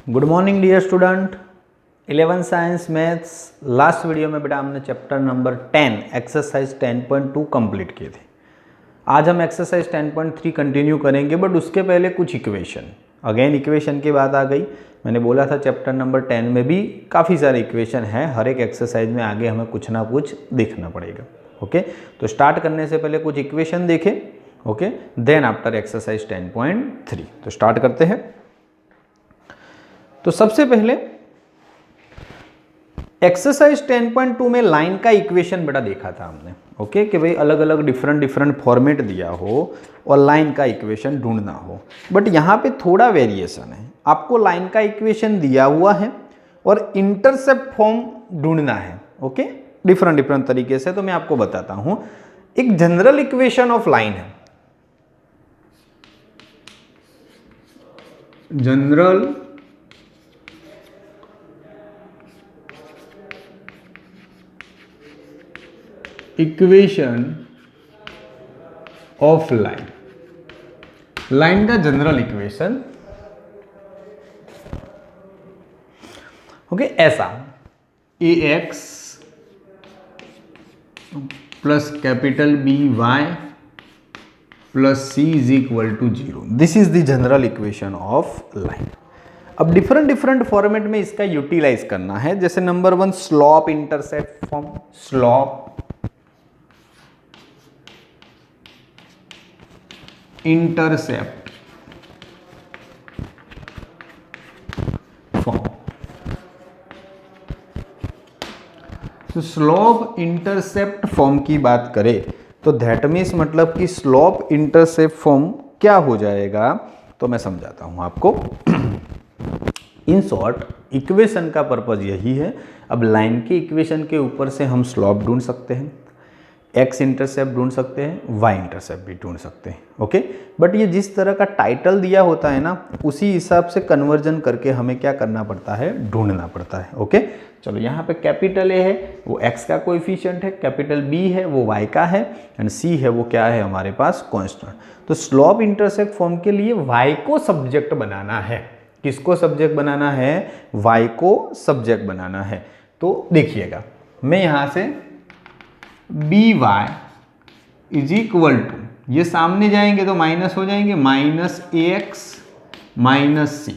Good morning dear student. 11 science maths last video में बेटा हमने चैप्टर नंबर 10 एक्सरसाइज 10.2 कंप्लीट किए थे। आज हम एक्सरसाइज 10.3 कंटिन्यू करेंगे, बट उसके पहले कुछ इक्वेशन। अगेन इक्वेशन की बात आ गई। मैंने बोला था चैप्टर नंबर 10 में भी काफ़ी सारे इक्वेशन हैं, हर एक एक्सरसाइज में आगे हमें कुछ ना कुछ देखना पड़ेगा। ओके, तो स्टार्ट करने से पहले कुछ इक्वेशन देखें। ओके, देन आफ्टर एक्सरसाइज 10.3 तो स्टार्ट करते हैं। तो सबसे पहले एक्सरसाइज 10.2 में लाइन का इक्वेशन बेटा देखा था हमने। ओके, कि भाई अलग अलग डिफरेंट फॉर्मेट दिया हो और लाइन का इक्वेशन ढूंढना हो, बट यहाँ पे थोड़ा वेरिएशन है। आपको लाइन का इक्वेशन दिया हुआ है और इंटरसेप्ट फॉर्म ढूंढना है। ओके, डिफरेंट तरीके से। तो मैं आपको बताता हूं, एक जनरल इक्वेशन ऑफ लाइन है, general equation of line, line का जनरल इक्वेशन। ओके, ऐसा A X plus capital B Y plus C is equal to 0। This is the general equation of line. अब डिफरेंट फॉर्मेट में इसका utilize करना है। जैसे number 1 slope intercept form, slope intercept form. तो slope intercept form की बात करें तो दैट मीन्स मतलब कि स्लॉप इंटरसेप्ट फॉर्म क्या हो जाएगा, तो मैं समझाता हूं आपको। इन शॉर्ट इक्वेशन का पर्पज यही है। अब लाइन के इक्वेशन के ऊपर से हम स्लॉप ढूंढ सकते हैं, एक्स इंटरसेप्ट ढूंढ सकते हैं, वाई इंटरसेप्ट भी ढूंढ सकते हैं। ओके, बट ये जिस तरह का टाइटल दिया होता है ना, उसी हिसाब से कन्वर्जन करके हमें क्या करना पड़ता है, ढूंढना पड़ता है। ओके, चलो यहाँ पे कैपिटल ए है वो एक्स का कोएफिशिएंट है, कैपिटल बी है वो वाई का है, एंड सी है वो क्या है हमारे पास, कांस्टेंट। तो स्लॉप इंटरसेप्ट फॉर्म के लिए वाई को सब्जेक्ट बनाना है। किसको सब्जेक्ट बनाना है? वाई को सब्जेक्ट बनाना है। तो देखिएगा, मैं यहाँ से b Y is equal to, ये सामने जाएंगे तो माइनस हो जाएंगे, minus a x minus c.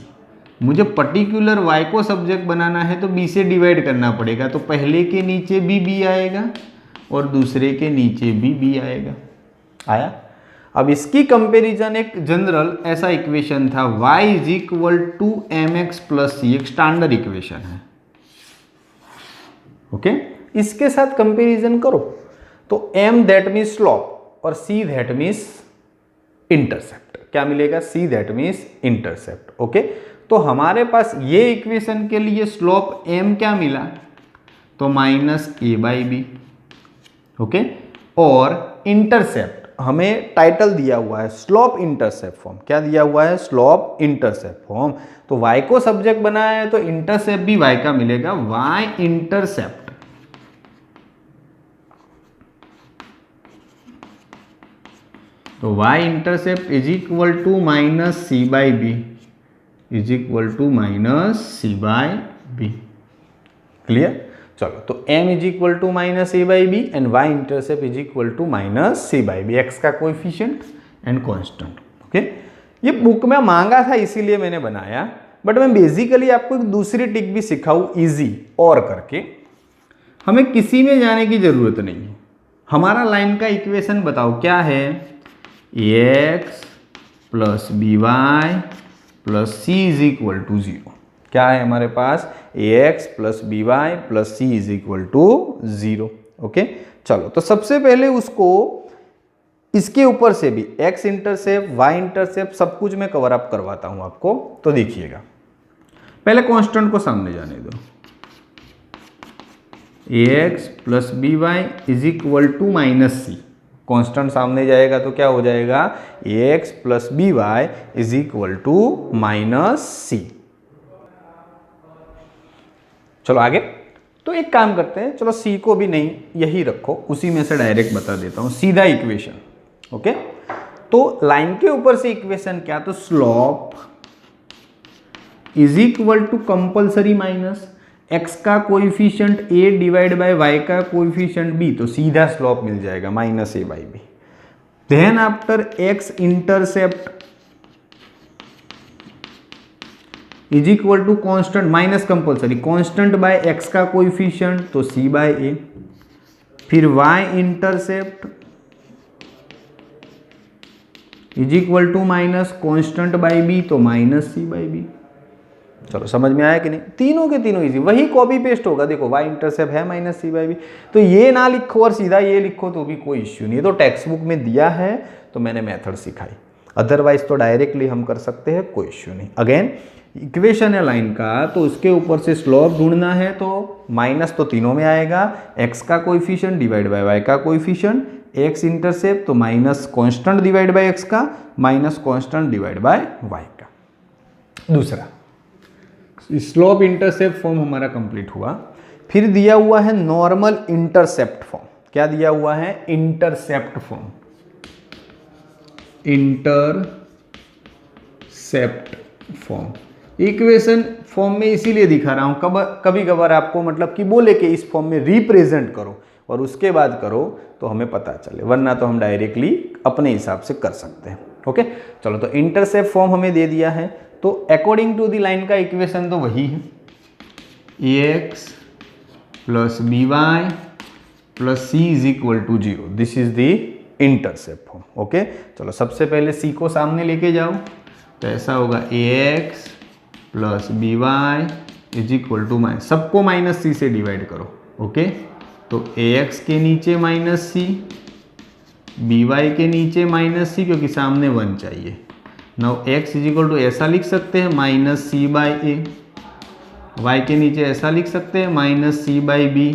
मुझे पर्टिकुलर y को सब्जेक्ट बनाना है तो b से डिवाइड करना पड़ेगा। तो पहले के नीचे भी b आएगा और दूसरे के नीचे भी b आएगा। आया? अब इसकी कंपैरिजन एक जनरल ऐसा इक्वेशन था, y is equal to M X plus C, एक स्टैंडर्ड इक्वेशन है। ओके, इसके साथ कंपैरिजन करो तो m दैट मीन्स स्लॉप और c दैट मीन्स इंटरसेप्ट। क्या मिलेगा? c that means intercept. Okay, तो हमारे पास ये इक्वेशन के लिए स्लोप m क्या मिला, तो minus a by b. Okay, और इंटरसेप्ट हमें टाइटल दिया हुआ है स्लोप इंटरसेप्ट फॉर्म। क्या दिया हुआ है? Slope intercept form. तो y को सब्जेक्ट बनाया है तो इंटरसेप्ट भी y का मिलेगा, y इंटरसेप्ट। तो y intercept is equal to minus c by b is equal to minus c by b. Clear? चलो, तो m is equal to minus a by b and y intercept is equal to minus c by b, x का coefficient and constant. Okay, ये book में मांगा था इसीलिए मैंने बनाया, बट मैं बेसिकली आपको एक दूसरी ट्रिक भी सिखाऊं इजी और करके। हमें किसी में जाने की जरूरत नहीं है। हमारा लाइन का इक्वेशन बताओ क्या है, X plus B Y plus C is equal to 0। क्या है हमारे पास? X plus B Y plus C is equal to 0। Okay, चलो, तो सबसे पहले उसको इसके ऊपर से भी एक्स इंटरसेप्ट, वाई इंटरसेप्ट सब कुछ मैं कवर अप करवाता हूं आपको। तो देखिएगा, पहले कांस्टेंट को सामने जाने दो। X plus B Y is equal to minus C, constant सामने जाएगा तो क्या हो जाएगा, X plus B Y is equal to minus C. चलो आगे। तो एक काम करते हैं, चलो सी को भी नहीं यही रखो, उसी में से डायरेक्ट बता देता हूं सीधा इक्वेशन। ओके, तो लाइन के ऊपर से इक्वेशन क्या, तो slope is equal to compulsory minus x का coefficient a divide by y का कोएफिशिएंट b, तो सीधा स्लोप मिल जाएगा minus a by b. Then after x intercept is equal to constant minus compulsory constant by x का coefficient, तो c by a। फिर y intercept is equal to minus constant by b, तो minus c by b. चलो समझ में आया कि नहीं? तीनों के तीनों इजी, वही कॉपी पेस्ट होगा। देखो y इंटरसेप्ट है माइनस सी बाई बी, तो ये ना लिखो और सीधा ये लिखो तो भी कोई इश्यू नहीं है। तो टेक्स्ट बुक में दिया है तो मैंने मेथड सिखाई, अदरवाइज तो डायरेक्टली हम कर सकते हैं, कोई इश्यू नहीं। अगेन इक्वेशन है लाइन का, तो उसके ऊपर से स्लोप ढूंढना है, तो माइनस तो तीनों में आएगा, x का कोएफिशिएंट डिवाइड बाय y का कोएफिशिएंट, x इंटरसेप्ट तो minus constant divide by x का minus constant divide by y का। दूसरा स्लोप इंटरसेप्ट फॉर्म हमारा कंप्लीट हुआ। फिर दिया हुआ है नॉर्मल इंटरसेप्ट फॉर्म। क्या दिया हुआ है? Intercept form. Intercept form equation form में इसीलिए दिखा रहा हूं, कभी कभार आपको मतलब कि बोले कि इस फॉर्म में रिप्रेजेंट करो और उसके बाद करो तो हमें पता चले, वरना तो हम डायरेक्टली अपने हिसाब से कर सकते हैं। ओके चलो, तो इंटरसेप्ट फॉर्म हमें दे दिया है, तो अकॉर्डिंग टू द लाइन का इक्वेशन तो वही है, ax plus B Y plus C is equal to 0। This is the intercept form. Okay चलो, सबसे पहले c को सामने लेके जाओ, तो ऐसा होगा ax plus B Y is equal to minus, सबको माइनस सी से डिवाइड करो। ओके तो ax के नीचे माइनस सी, बी वाई के नीचे माइनस सी, क्योंकि सामने 1 चाहिए। Now x is equal to ऐसा लिख सकते हैं minus c by a, y के नीचे ऐसा लिख सकते हैं minus c by b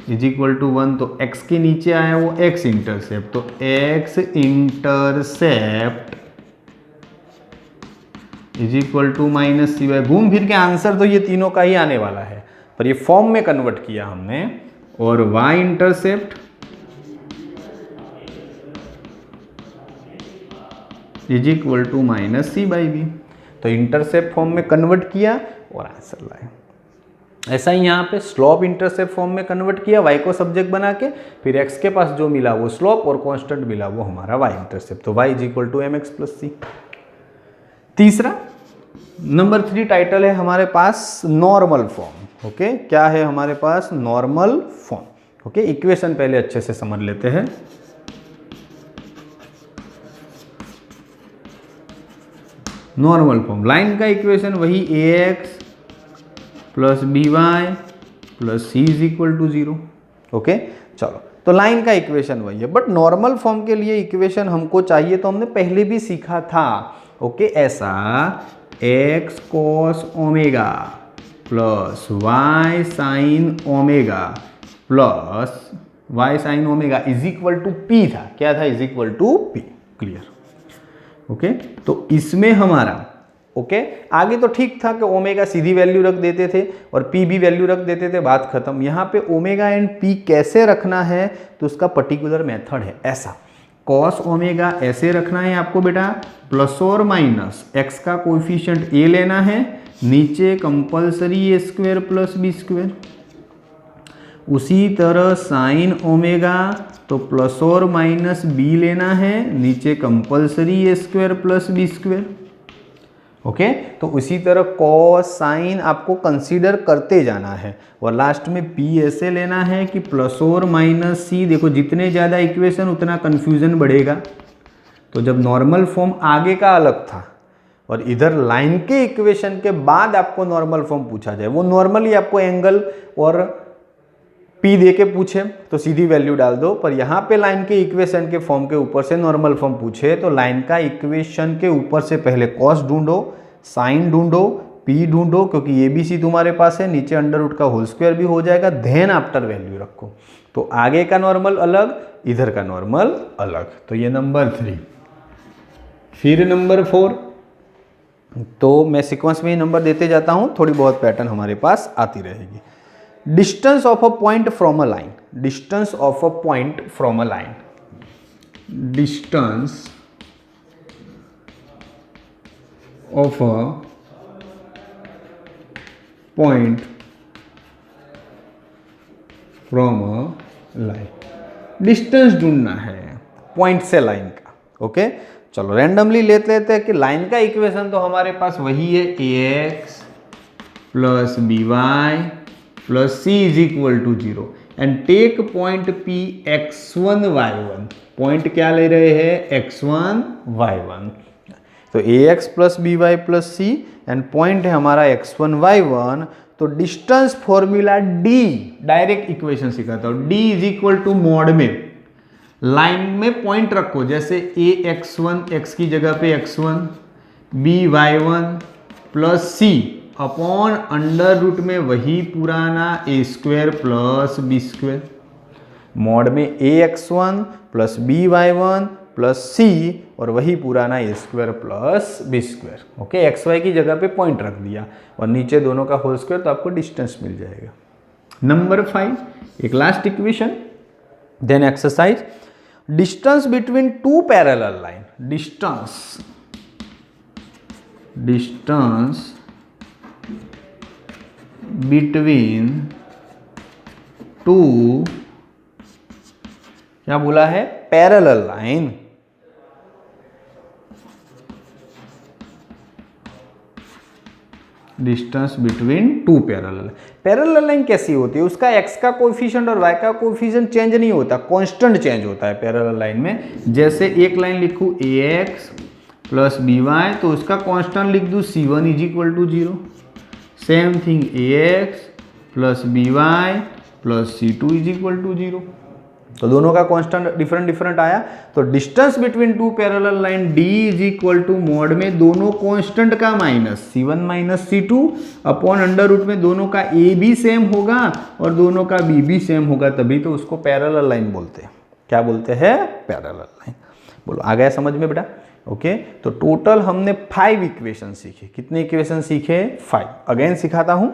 is equal to 1। तो x के नीचे आया वो x इंटरसेप्ट, तो x intercept is equal to minus c by, घूम फिर के आंसर तो ये तीनों का ही आने वाला है, पर ये फॉर्म में कन्वर्ट किया हमने। और y intercept is equal to minus c by b, तो इंटरसेप्ट फॉर्म में कन्वर्ट किया और आंसर लाए। ऐसा ही यहाँ पे स्लोप इंटरसेप्ट फॉर्म में कन्वर्ट किया, y को सब्जेक्ट बना के, फिर x के पास जो मिला वो स्लोप और कांस्टेंट मिला वो हमारा y इंटरसेप्ट, तो y is equal to mx plus C. तीसरा नंबर 3 टाइटल है हमारे पास नॉर्मल फॉर्म। ओके क्या है हमारे पास? Normal form. ओके इक्वेशन पहले अच्छे से समझ लेते हैं। नॉर्मल फॉर्म लाइन का इक्वेशन वही ax plus B Y plus C is equal to 0। Okay चलो, तो लाइन का इक्वेशन वही है, बट नॉर्मल फॉर्म के लिए इक्वेशन हमको चाहिए, तो हमने पहले भी सीखा था। ओके ऐसा x cos omega plus y sine omega plus y sine omega is equal to p था। क्या था? Is equal to p। Clear? Okay तो इसमें हमारा आगे तो ठीक था कि ओमेगा सीधी वैल्यू रख देते थे और पी भी वैल्यू रख देते थे, बात खत्म। यहाँ पे ओमेगा एंड पी कैसे रखना है तो उसका पर्टिकुलर मेथड है। ऐसा कॉस ओमेगा ऐसे रखना है आपको बेटा, प्लस और माइनस एक्स का कोएफिशिएंट ए लेना है, नीचे compulsory a square plus B square. उसी तरह साइन ओमेगा तो प्लस और माइनस बी लेना है, नीचे compulsory a square plus B square. Okay तो उसी तरह कॉस साइन आपको कंसीडर करते जाना है और लास्ट में पी ऐसे लेना है कि प्लस और माइनस सी। देखो जितने ज़्यादा इक्वेशन उतना कन्फ्यूजन बढ़ेगा। तो जब नॉर्मल फॉर्म आगे का अलग था और इधर लाइन के इक्वेशन के बाद आपको नॉर्मल फॉर्म पूछा जाए, वो नॉर्मली आपको एंगल और पी दे के पूछे तो सीधी वैल्यू डाल दो, पर यहाँ पे लाइन के इक्वेशन के फॉर्म के ऊपर से नॉर्मल फॉर्म पूछे तो लाइन का इक्वेशन के ऊपर से पहले कॉस ढूंढो, साइन ढूंढो, पी ढूंढो, क्योंकि ए बी सी तुम्हारे पास है, नीचे अंडर रूट का होल स्क्वायर भी हो जाएगा, देन आफ्टर वैल्यू रखो। तो आगे का नॉर्मल अलग, इधर का नॉर्मल अलग। तो ये नंबर 3। फिर नंबर 4, तो मैं सीक्वेंस में ही नंबर देते जाता हूँ, थोड़ी बहुत पैटर्न हमारे पास आती रहेगी। Distance of a point from a line, distance of a point from a line, distance of a point from a line, distance ढूंढना है पॉइंट से लाइन का। ओके चलो रैंडमली लेते हैं कि लाइन का इक्वेशन तो हमारे पास वही है, ax plus B Y plus C is equal to 0 and take point P x1 y1। Point क्या ले रहे हैं, x1 y1। तो ax plus B Y plus c and point है हमारा x1 y1। तो distance formula d, direct equation सिखाता हूं, d is equal to mod में लाइन में पॉइंट रखो, जैसे a x1 x की जगह पे x1 b y1 plus C upon under root में वही पुराना a square plus B square, mod में a x1 plus b y1 plus C और वही पुराना a square plus B square. Okay X Y की जगह पे पॉइंट रख दिया और नीचे दोनों का होल स्क्वायर, तो आपको डिस्टेंस मिल जाएगा। नंबर 5 एक last equation, then exercise, distance between two parallel line, distance between two, क्या बोला है, parallel line. Distance between two parallel line कैसी होती है, उसका x का कोएफिशिएंट और y का कोएफिशिएंट चेंज नहीं होता, कांस्टेंट चेंज होता है पैरेलल लाइन में। जैसे एक लाइन लिखूं ax प्लस बी वाई, तो उसका कांस्टेंट लिख दूं c1 is equal to 0। Same thing ax plus B Y plus c2 is equal to 0। तो दोनों का कांस्टेंट डिफरेंट आया। तो distance between two parallel line d is equal to mod में दोनों कांस्टेंट का minus c1 minus c2 upon under root में दोनों का a भी सेम होगा और दोनों का b भी सेम होगा, तभी तो उसको पैरेलल लाइन बोलते हैं। क्या बोलते हैं, पैरेलल लाइन। बोलो आ गया समझ में बेटा। ओके तो टोटल हमने 5 इक्वेशन सीखे। कितने इक्वेशन सीखे, 5। अगेन सिखाता हूं।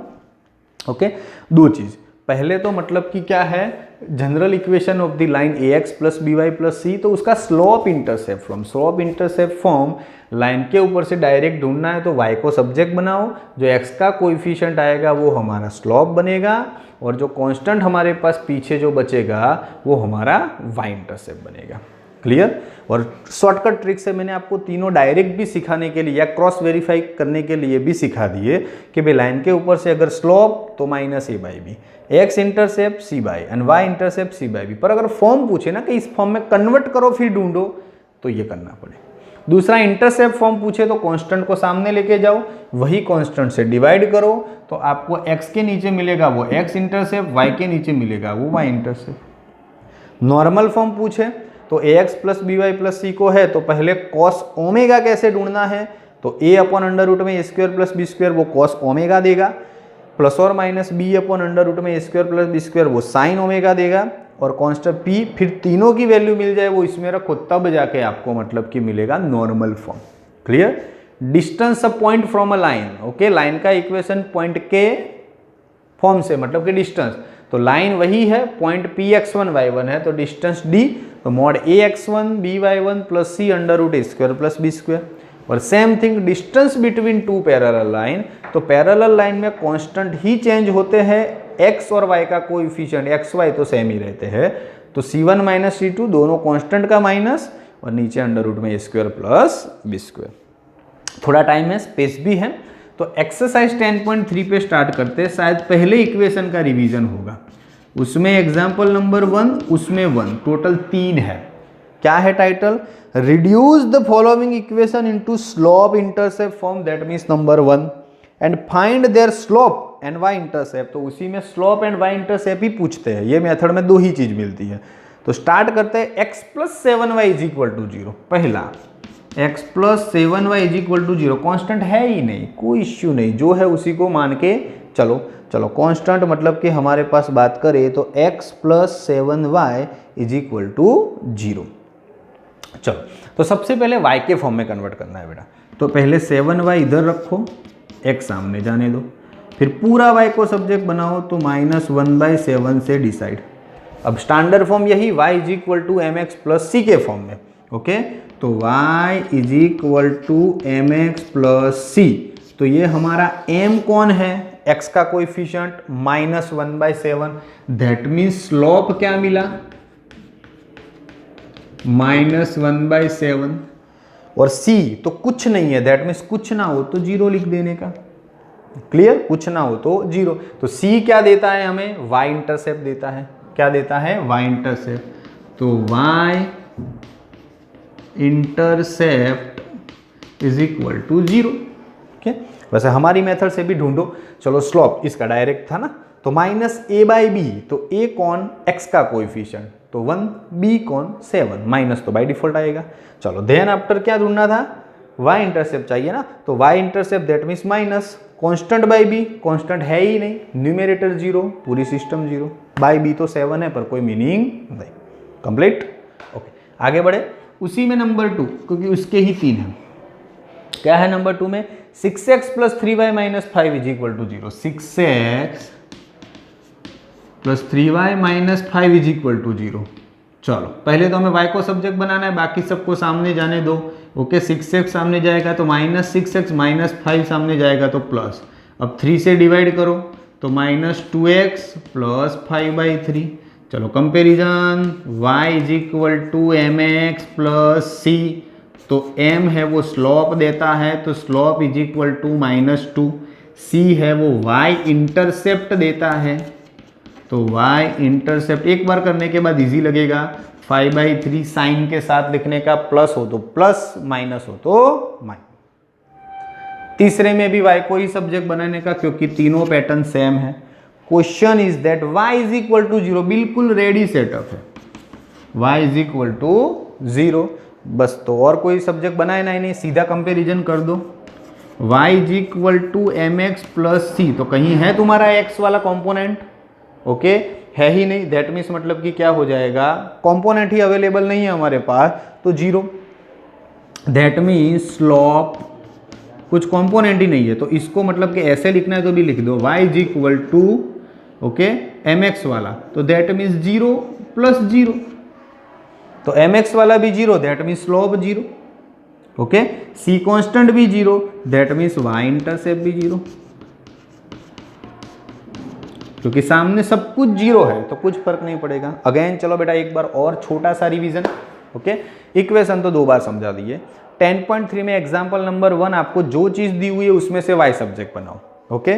ओके दो चीज, पहले तो मतलब कि क्या है, general equation of the line ax plus B Y plus c, तो उसका slope intercept form, slope intercept form line के ऊपर से डायरेक्ट ढूंढना है। तो y को सब्जेक्ट बनाओ, जो x का कोएफिशिएंट आएगा वो हमारा स्लोप बनेगा और जो कांस्टेंट हमारे पास पीछे जो बचेगा वो हमारा y इंटरसेप्ट बनेगा। क्लियर। और शॉर्टकट ट्रिक से मैंने आपको तीनों डायरेक्ट भी सिखाने के लिए या क्रॉस वेरीफाई करने के लिए भी सिखा दिए कि भाई लाइन के ऊपर से अगर स्लोप तो minus a by b, x intercept c by and y intercept c by b. पर अगर फॉर्म पूछे ना कि इस फॉर्म में कन्वर्ट करो फिर ढूंढो, तो ये करना पड़े। दूसरा इंटरसेप्ट फॉर्म पूछे तो कांस्टेंट को सामने लेके जाओ, वही कांस्टेंट से डिवाइड करो, तो आपको x के नीचे मिलेगा वो x इंटरसेप्ट, y के नीचे मिलेगा वो y इंटरसेप्ट। नॉर्मल फॉर्म पूछे तो ax plus B Y plus c को है तो पहले कॉस ओमेगा कैसे ढूंढना है, तो a अपॉन अंडर रूट में a square plus B square वो कॉस ओमेगा देगा, प्लस और minus b upon under root में a square plus B square वो साइन ओमेगा देगा, और कांस्टेंट p फिर तीनों की वैल्यू मिल जाए वो इसमें रखो, तब जाके आपको मतलब कि मिलेगा normal form. Clear. Distance a point from a line. Okay line का इक्वेशन पॉइंट के फॉर्म से मतलब कि डिस्टेंस, तो लाइन वही है, पॉइंट p x1 y1 है तो डिस्टेंस d, तो mod a x1 b y1 plus c under root a square plus B square. और same thing distance between two parallel line, तो पैरेलल लाइन में constant ही change होते हैं, x और y का कोएफिशिएंट x y तो सेम ही रहते हैं, तो c1 माइनस c2 दोनों कांस्टेंट का माइनस और नीचे अंडर रूट में a square plus B square. थोड़ा टाइम है, स्पेस भी है, तो एक्सरसाइज 10.3 पे स्टार्ट करते हैं। शायद पहले इक्वेशन का रिवीजन होगा, उसमें एग्जाम्पल नंबर 1, उसमें 1, टोटल 3 है। क्या है title, reduce the following equation into slope intercept form, that means number 1, and find their slope and y intercept. तो उसी में स्लोप एंड y इंटरसेप्ट ही पूछते हैं, ये मेथड में दो ही चीज मिलती है। तो स्टार्ट करते हैं, x plus 7y is equal to 0। पहला x plus 7y is equal to 0, constant है ही नहीं, कोई इश्यू नहीं, जो है उसी को मान के चलो। चलो कांस्टेंट मतलब कि हमारे पास बात करें तो x plus 7y is equal to 0। चलो तो सबसे पहले y के फॉर्म में कन्वर्ट करना है बेटा, तो पहले 7y इधर रखो, x सामने जाने दो, फिर पूरा y को सब्जेक्ट बनाओ, तो -1/7 से डिसाइड। अब स्टैंडर्ड फॉर्म यही y is equal to mx plus c के फॉर्म में। ओके तो y is equal to mx plus c, तो ये हमारा m कौन है, x का कोएफिशिएंट -1/7, दैट मीन्स स्लोप क्या मिला, -1/7। और c तो कुछ नहीं है, दैट मीन्स कुछ ना हो तो 0 लिख देने का। क्लियर, कुछ ना हो तो 0। तो c क्या देता है हमें, y इंटरसेप्ट देता है। क्या देता है, y इंटरसेप्ट। तो y intercept is equal to 0। Okay, वैसे हमारी मेथड से भी ढूंढो। चलो स्लोप इसका डायरेक्ट था ना, तो -a/b, तो a कौन, x का कोएफिशिएंट, तो 1, b कौन 7, माइनस तो बाय डिफॉल्ट आएगा। चलो देन आफ्टर क्या ढूंढना था, y इंटरसेप्ट चाहिए ना, तो y intercept that means minus constant by b, constant है ही नहीं, न्यूमरेटर 0, पूरी सिस्टम 0, बाय b तो 7 है पर कोई मीनिंग नहीं। कंप्लीट। ओके, आगे बढ़े। उसी में नंबर 2, क्योंकि उसके ही 3 है। क्या है नंबर 2 में, 6x + 3y - 5 = 0। 6x + 3y - 5 = 0। चलो पहले तो हमें y को सब्जेक्ट बनाना है, बाकी सबको सामने जाने दो। ओके, 6x सामने जाएगा तो -6x, -5 सामने जाएगा तो प्लस। अब 3 से डिवाइड करो तो -2x + 5/3। चलो कंपेरिजन, y = mx + c, तो m है वो स्लोप देता है, तो स्लोप = -2, c है वो y इंटरसेप्ट देता है, तो y इंटरसेप्ट एक बार करने के बाद इजी लगेगा। 5/3 साइन के साथ लिखने का, प्लस हो तो प्लस, माइनस हो तो माइनस। तीसरे में भी y को ही सब्जेक्ट बनाने का, क्योंकि तीनों पैटर्न सेम है। क्वेश्चन इज दैट y = 0, बिल्कुल रेडी सेटअप है, y = 0। बस, तो और कोई सब्जेक्ट बनाए ना ही नहीं, सीधा कंपेरिजन कर दो। y = mx + c, तो कहीं है तुम्हारा x वाला कंपोनेंट, ओके है ही नहीं, दैट मीन्स मतलब कि क्या हो जाएगा, कंपोनेंट ही अवेलेबल नहीं है हमारे पास, तो 0। दैट मीन्स स्लोप, कुछ कंपोनेंट ही नहीं है, तो इसको मतलब कि ऐसे लिखना है तो भी लिख दो, y = ओके mx वाला, तो दैट मीन्स 0 + 0, तो mx वाला भी 0, that means slope 0। Okay, c constant भी 0, दैट मीन्स y इंटरसेप्ट भी 0, क्योंकि सामने सब कुछ 0 है तो कुछ फर्क नहीं पड़ेगा। अगेन चलो बेटा एक बार और छोटा सा रिवीजन। ओके, इक्वेशन तो 2 बार समझा दिए। 10.3 में एग्जांपल नंबर 1, आपको जो चीज दी हुई है उसमें से y सब्जेक्ट बनाओ। ओके,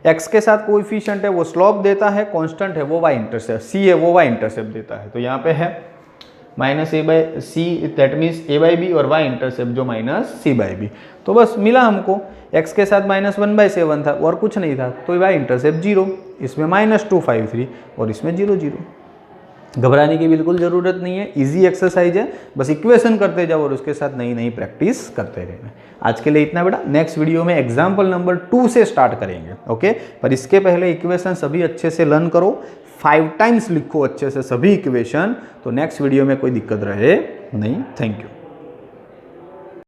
x के साथ कोएफिशिएंट है वो स्लोप देता है, कांस्टेंट है वो y इंटरसेप्ट, c है वो y इंटरसेप्ट देता है, तो यहाँ पे है -a/c, दैट मीन्स a/b, और y इंटरसेप्ट जो -c/b। तो बस मिला हमको, x के साथ -1/7 था और कुछ नहीं था, तो y इंटरसेप्ट 0, इसमें -253 और इसमें 0 0। घबराने की बिल्कुल ज़रूरत नहीं है, इजी एक्सरसाइज है, बस इक्वेशन करते जाओ और उसके साथ नई नई प्रैक्टिस करते रहना। आज के लिए इतना बेटा, नेक्स्ट वीडियो में एग्जाम्पल नंबर 2 से स्टार्ट करेंगे। ओके, पर इसके पहले इक्वेशन सभी अच्छे से लर्न करो, 5 टाइम्स लिखो अच्छे से सभी इक्वेशन, तो नेक्स्ट वीडियो में कोई दिक्कत रहे नहीं। Thank you.